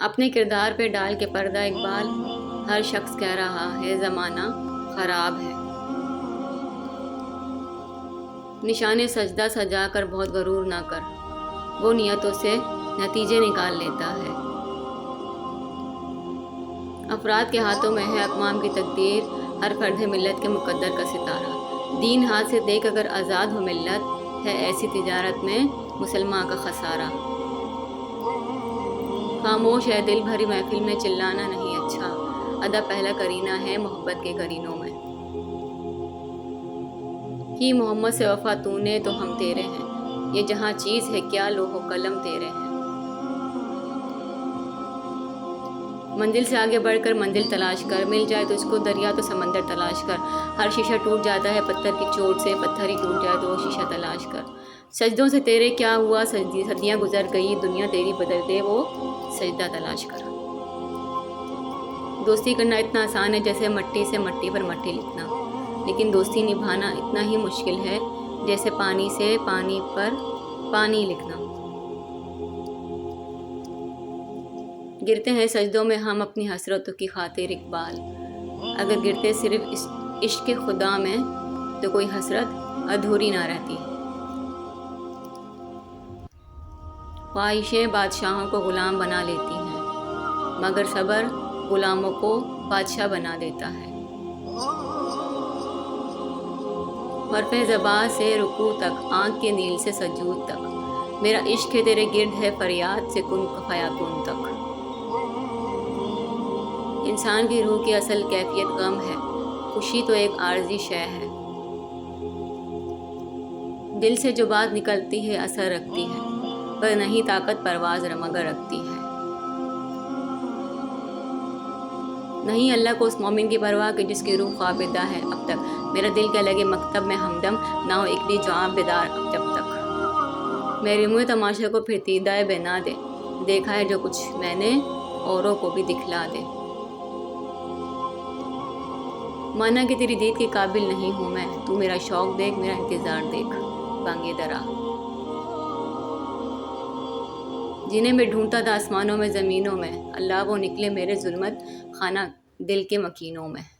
اپنے کردار پہ ڈال کے پردہ اقبال، ہر شخص کہہ رہا ہے زمانہ خراب ہے۔ نشان سجدہ سجا کر بہت غرور نہ کر، وہ نیتوں سے نتیجے نکال لیتا ہے۔ افراد کے ہاتھوں میں ہے اقوام کی تقدیر، ہر فرد ہے ملت کے مقدر کا ستارہ۔ دین ہاتھ سے دیکھ اگر آزاد ہو ملت، ہے ایسی تجارت میں مسلمان کا خسارہ۔ خاموش ہے دل بھری محفل میں چلانا نہیں اچھا، ادب پہلا کرینہ ہے محبت کے کرینوں میں۔ کی محمد سے وفا تو نے تو ہم تیرے ہیں، یہ جہاں چیز ہے کیا لوح و قلم تیرے ہیں۔ منزل سے آگے بڑھ کر منزل تلاش کر، مل جائے تو اس کو دریا تو سمندر تلاش کر۔ ہر شیشہ ٹوٹ جاتا ہے پتھر کی چوٹ سے، پتھر ہی ٹوٹ جائے تو وہ شیشہ تلاش کر۔ سجدوں سے تیرے کیا ہوا، صدیاں گزر گئی، دنیا تیری بدل دے وہ سجدہ تلاش کر۔ دوستی کرنا اتنا آسان ہے جیسے مٹی سے مٹی پر مٹی لکھنا، لیکن دوستی نبھانا اتنا ہی مشکل ہے جیسے پانی سے پانی پر پانی لکھنا۔ گرتے ہیں سجدوں میں ہم اپنی حسرتوں کی خاطر اقبال، اگر گرتے صرف عشق خدا میں تو کوئی حسرت ادھوری نہ رہتی۔ خواہشیں بادشاہوں کو غلام بنا لیتی ہیں، مگر صبر غلاموں کو بادشاہ بنا دیتا ہے۔ حرف زبان سے رکوع تک، آنکھ کے نیل سے سجود تک، میرا عشق ہے تیرے گرد ہے فریاد سے کن فیکون تک۔ انسان کی روح کی اصل کیفیت غم ہے، خوشی تو ایک عارضی شے ہے۔ دل سے جو بات نکلتی ہے اثر رکھتی ہے، پر نہیں طاقت پرواز مگر رکھتی ہے۔ نہیں اللہ کو اس مومن کی پرواہ کہ جس کی روح خوابدہ ہے اب تک، میرا دل کیا لگے مکتب میں ہمدم، نہ ہو ایک بھی جواں بیدار جب تک۔ میرے منہ تماشا کو پھر دیدہ بنا دے، دیکھا ہے جو کچھ میں نے اوروں کو بھی دکھلا دے۔ مانا کہ تیری دید کے قابل نہیں ہوں میں، تو میرا شوق دیکھ میرا انتظار دیکھ بانگِ درا۔ جنہیں میں ڈھونڈتا تھا آسمانوں میں زمینوں میں، اللہ وہ نکلے میرے ظلمت خانہ دل کے مکینوں میں۔